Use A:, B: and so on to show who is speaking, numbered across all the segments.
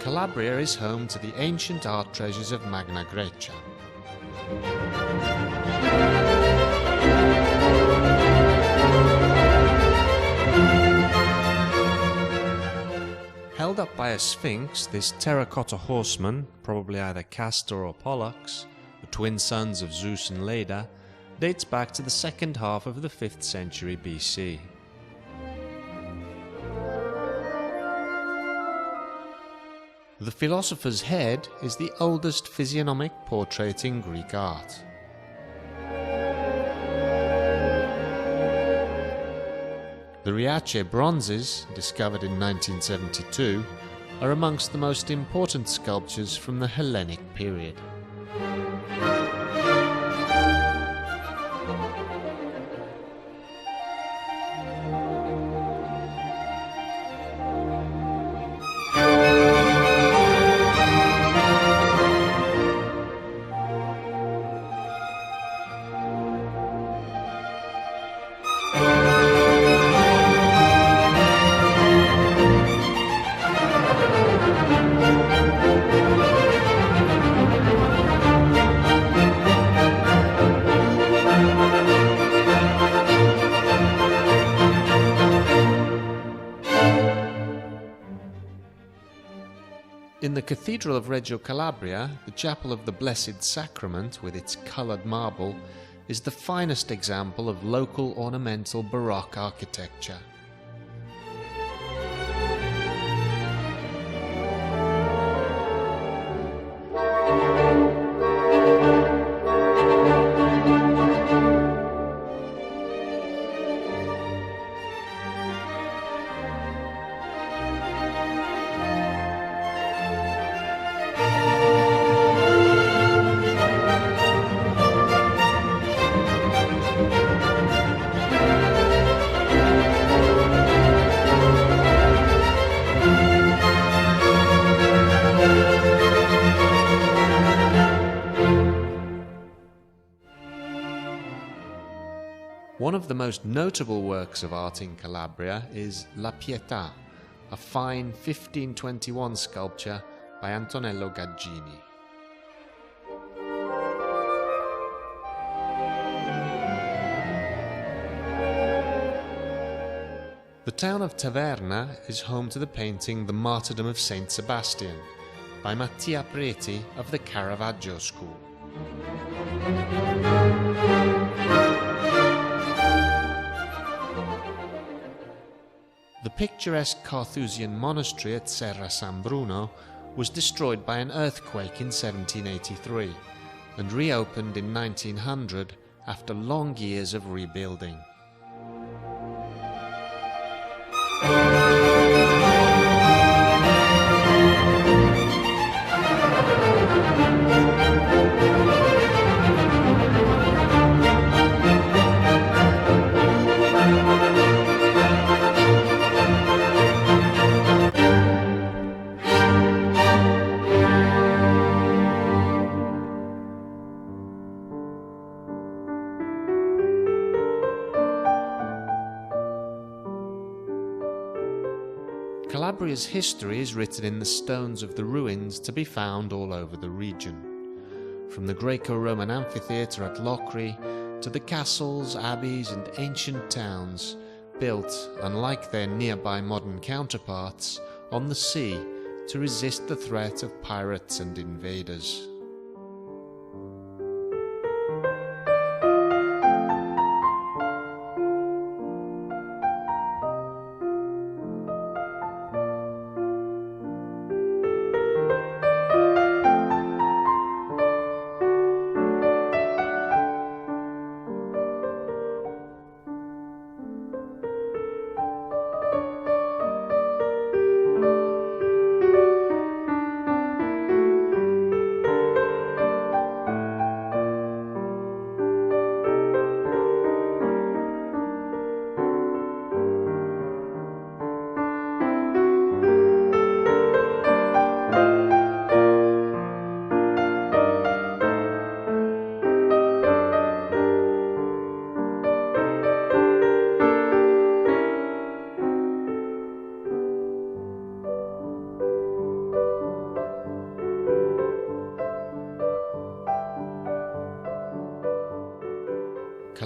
A: Calabria is home to the ancient art treasures of Magna Grecia. Held up by a sphinx, this terracotta horseman, probably either Castor or Pollux, the twin sons of Zeus and Leda, dates back to the second half of the 5th century BC. The philosopher's head is the oldest physiognomic portrait in Greek art. The Riace bronzes, discovered in 1972, are amongst the most important sculptures from the Hellenic period. In the Cathedral of Reggio Calabria, the Chapel of the Blessed Sacrament, with its coloured marble, is the finest example of local ornamental Baroque architecture. One of the most notable works of art in Calabria is La Pietà, a fine 1521 sculpture by Antonello Gaggini. The town of Taverna is home to the painting The Martyrdom of Saint Sebastian by Mattia Preti of the Caravaggio school. The picturesque Carthusian monastery at Serra San Bruno was destroyed by an earthquake in 1783 and reopened in 1900 after long years of rebuilding. Calabria's history is written in the stones of the ruins to be found all over the region. From the Greco-Roman amphitheatre at Locri to the castles, abbeys and ancient towns, built, unlike their nearby modern counterparts, on the sea to resist the threat of pirates and invaders.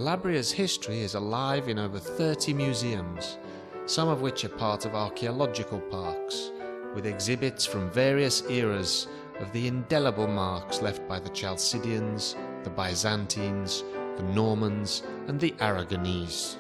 A: Calabria's history is alive in over 30 museums, some of which are part of archaeological parks, with exhibits from various eras of the indelible marks left by the Chalcidians, the Byzantines, the Normans, and the Aragonese.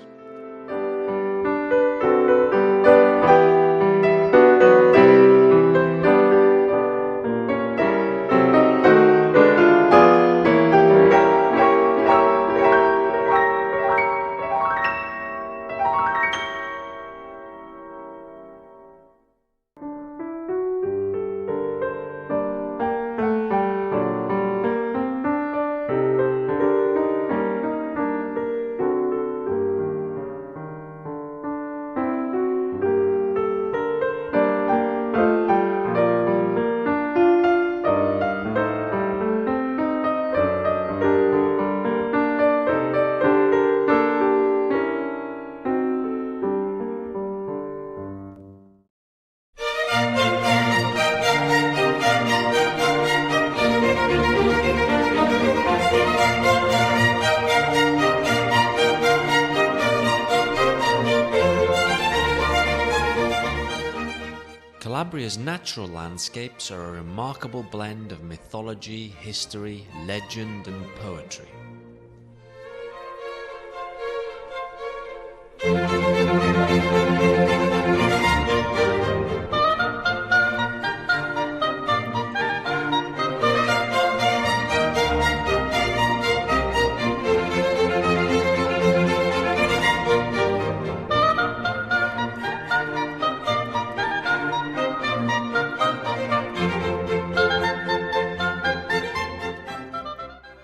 A: Calabria's natural landscapes are a remarkable blend of mythology, history, legend, and poetry.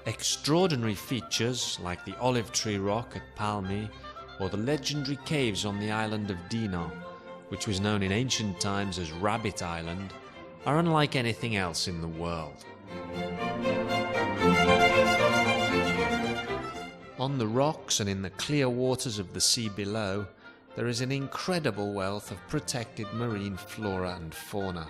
A: Extraordinary features like the olive tree rock at Palmi or the legendary caves on the island of Dinan, which was known in ancient times as Rabbit Island, are unlike anything else in the world. On the rocks and in the clear waters of the sea below, there is an incredible wealth of protected marine flora and fauna.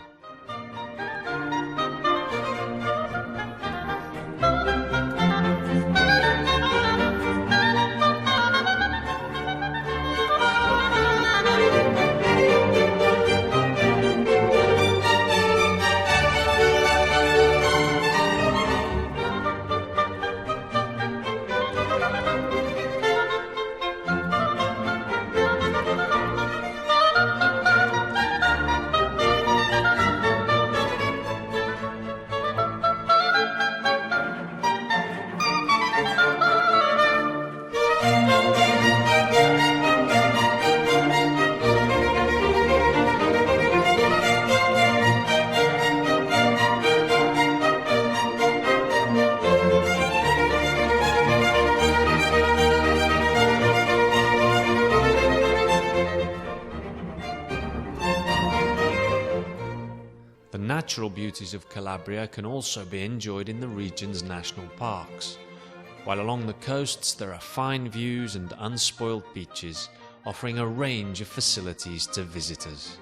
A: The natural beauties of Calabria can also be enjoyed in the region's national parks, while along the coasts there are fine views and unspoilt beaches, offering a range of facilities to visitors.